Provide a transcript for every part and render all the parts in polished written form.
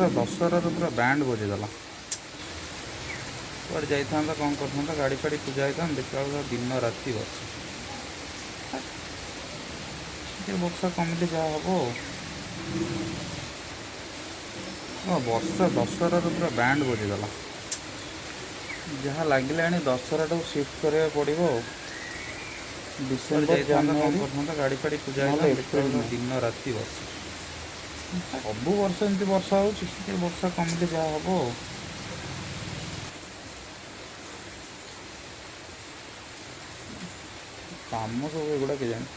ବର୍षा दशहरार पूरा बैंड बजेगला कुआड़े जाइथा कौन कर गाड़ी फाड़ी पूजा होता देखा दिन राति वर्षा कमिले जहाँ हम वर्षा दशहरार पूरा बैंड बजेगला जहाँ लगे दशहरा टाक सिफ्ट करा पड़ो डिसेम्बर जाइए कौन कर गाड़ी फाड़ी पूजा होता दिन राति वर्षा सब वर्ष एमती वर्षा हो वर्षा कमिले जहाँ हम काम सब एगुड़ा के जाने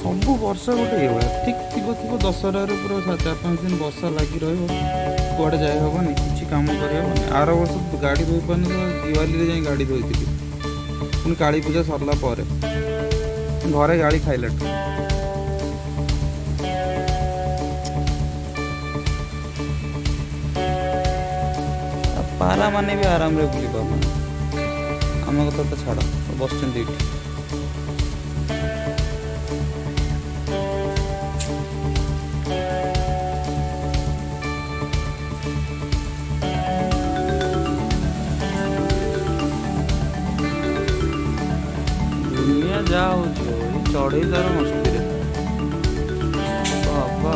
सब वर्ष गोटे ये ठीक थी थी दशहरार पूरा 4-5 दिन वर्षा लगी रुआड़े जाए हेनी किसी कम कर आर वर्ष गाड़ी धोई पानी दिवाली जाए गाड़ी धोई पुणी काली पूजा सरला घरे गाड़ी खाइला पारा माने भी आराम रे बुली पार आम कथा तो छाड़ बस जा चढ़े तार मस्ती बाबा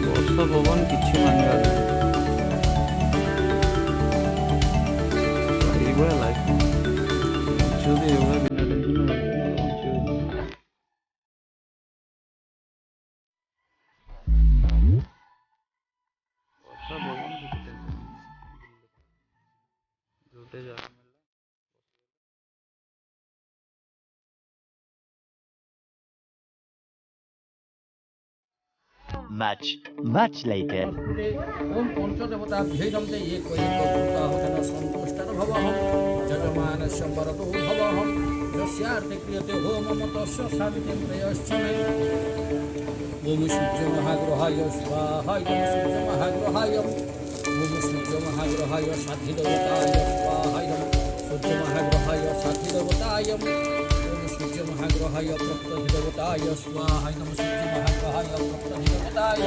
वर्षा पवन किसी मानवार लाइफ जो भी बिना वर्षा पवन जोटे जा much later. ओम पंचदेवता भेदम ते ये कोई कोता होतन संतुष्टन भवहम जजमान संवरतो भवहम यस्यार्थे क्रियते होमम तस्य शान्तिं प्रयश्चमे ओम सूर्य महाग्रहाय स्वाहा ओम सूर्य महाग्रहाय ओम सूर्य महाग्रहाय साधि देवताय स्वाहा ओम सूर्य महाग्रहाय साधि देवताय ओम सूर्य महाग्रहाय प्रत्यधिदेवताय स्वाहा ओम सूर्य महाग्रहाय प्रत्यधिदेवताय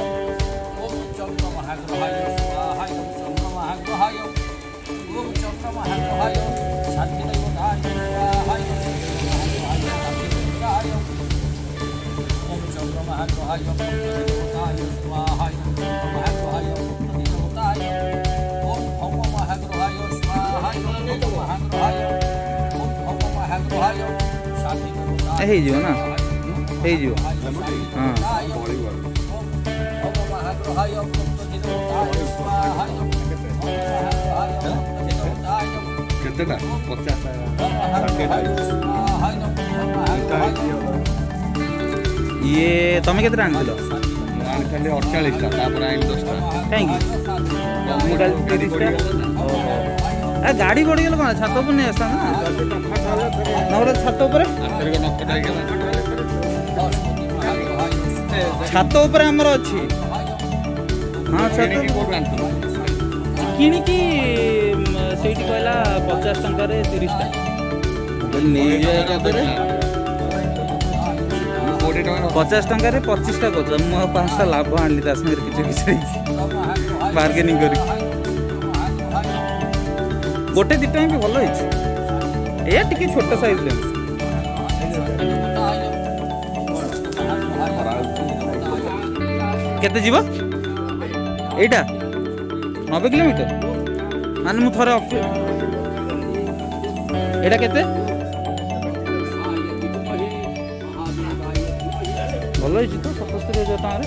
ओम चंद्र महाग्रहाय स्वाहा ओम चंद्र महाग्रहाय ओम चंद्र महाग्रहाय साधि देवताय स्वाहा ओम चंद्र महाग्रहाय प्रत्यधिदेवताय स्वाहा ओम चंद्र महाग्रहाय प्रत्यधिदेवताय ओम भौम महाग्रहाय स्वाहा ओम भौम महाग्रहाय ओम भौम महाग्रहाय साधि देवताय हे जो ना हे जो हां महाग्रहाय प्रत्यधिदेवताय स्वाहा केतेटा 50 ये तुम के आन खाली 48टा तापर आइन 10टा कहीं मोबाइल 30टा गाड़ी बढ़ी गल कौन छात पर नहीं आसा ना छात पर छात उपर आमर अच्छी हाँ छात किणिकी से कहला 50 टंकार 30टा नहीं जाए 50 टंकार 25टा कर 5टा लाभ आनली किसी बार्गेनिंग कर गोटे दिटा भी भल है टे छोट साइज ले केते जीव एटा 90 किलोमीटर मान मु थरे एटा केते भल है तो 77,000 टकर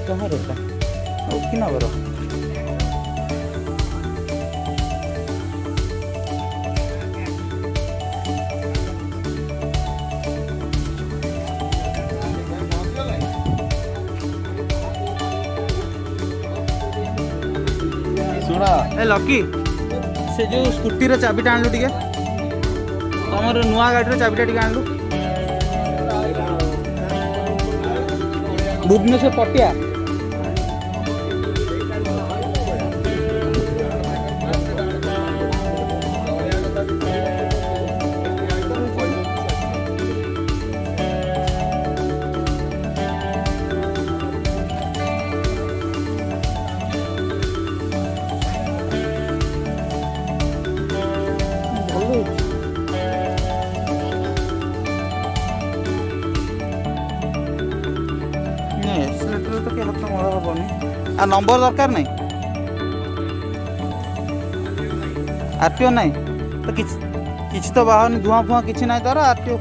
कहाँ रोटा कि नगर ए लकी से जो स्कूटी रे चाबीटा आनलु टिके तमर नुआ गाड़ी रे चाबीटा टिके आनलु भुवनेश्वर पटिया आ नंबर दरकार नहीं आरटीओ नहीं तो किछ तो बाहर धुआं फुआ किसी ना तार आरटीओ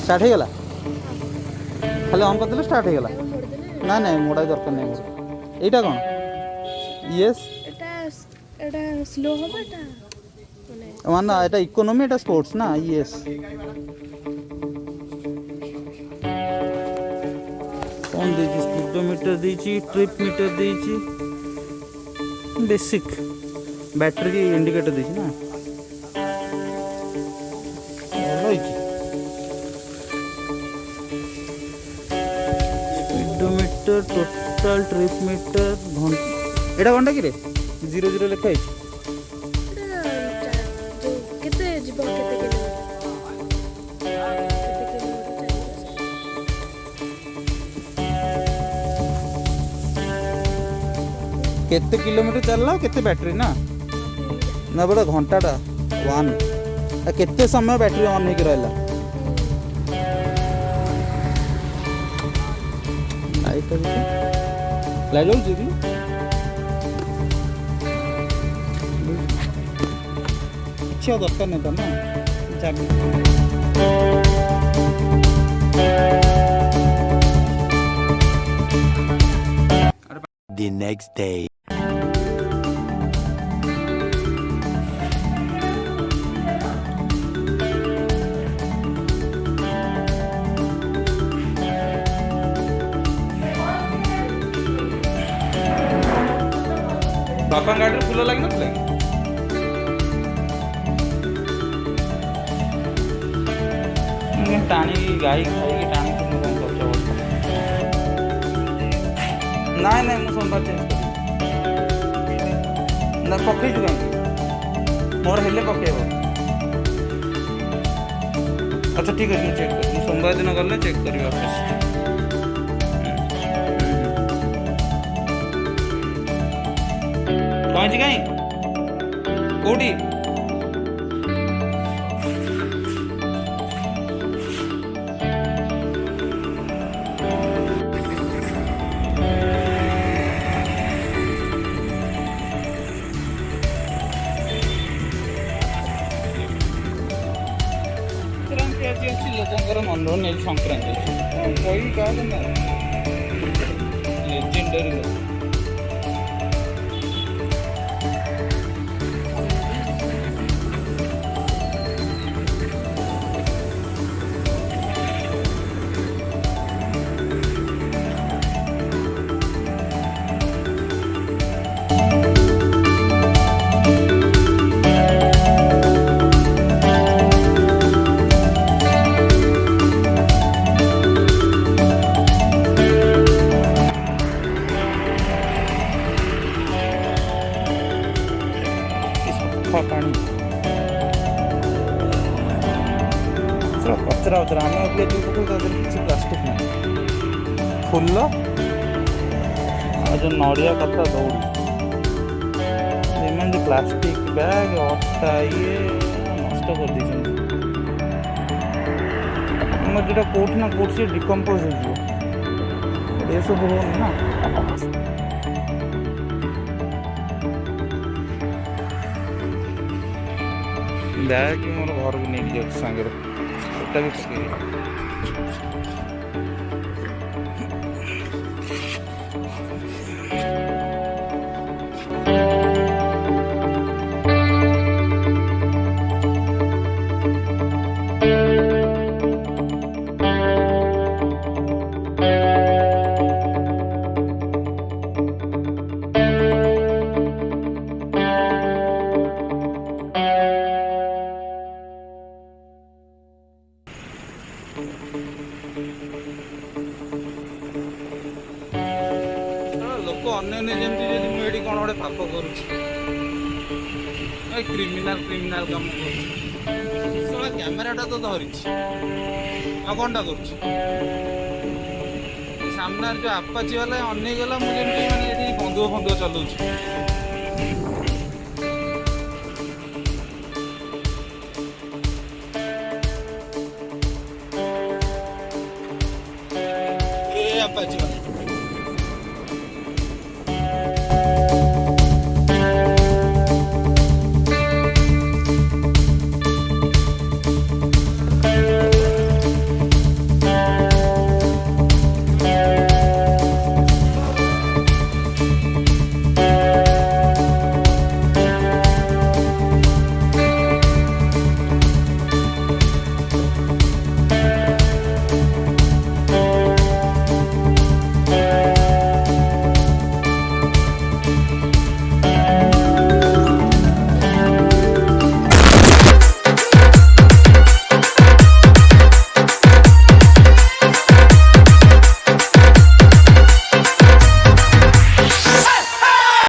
स्टार्ट हो गला खाली ऑन कर स्टार्ट हो गला ना ना मोड़ा दरकार नहीं मोर एटा कोन यस এটা স্লো হবে এটা মানে এটা ইকোনমি এটা স্পোর্টস না यस কোন দেছি স্পিডোमीटर দেছি ট্রিপ মিটার দেছি বেসিক ব্যাটারি ইন্ডিকেটর দেছি না ভালো स्पीडोमीटर टोटल ट्रिप मीटर एटा कोनटा कि रे 00 लिखा है কেতে যাব केते किलोमीटर चलला केते बैटरी ना ना बड़ा घंटाटा 1 केते समय बैटरी ऑन होके रहला लाइट लाइट जल्दी अच्छा दरकार नहीं था ना चाबी The next day. बापा गाड़ी फुल लगी ना टाणी गाई खाई टाणी ना ना मुझे सोमवार चेंज ना पकई कहीं मोर हेले पकेब अच्छा ठीक है चेक कर सोमवार दिन गले चेक करी ऑफिस कहीं कहीं कौटी लोकर मनोरंजन नहीं संक्रांति कही क्या लेजेंडरी लोग पानी कचरा उचरा आम जो किसी प्लास्टिक ना फुल जो नड़िया कथा दौड़ी जो प्लास्टिक बैग अटा ये नष्ट कर दी जो कौट ना कौट से डिकम्पोज हो सब हो ना बैग मोर घर को नहीं जाऊँ सांगे ଏଟା ବି ପକେଇବି। ଲୋକ ଅନ୍ୟାନ୍ୟ ଯେମିତି ଯଦି ମୁଁ ଏଠି କ'ଣ ଗୋଟେ ପାପ କରୁଛି, କ୍ରିମିନାଲ କାମ କରୁଛି, ଶଳା କ୍ୟାମେରାଟା ତ ଧରିଛି ଆଉ କ'ଣଟା କରୁଛି? ସାମ୍ନାରେ ଯୋଉ ଆପାଚି ବାଲା ଅନେଇ ଗଲା, ମୁଁ ଯେମିତି ମାନେ ଏଠି ବନ୍ଧୁକ ଚଲଉଛି।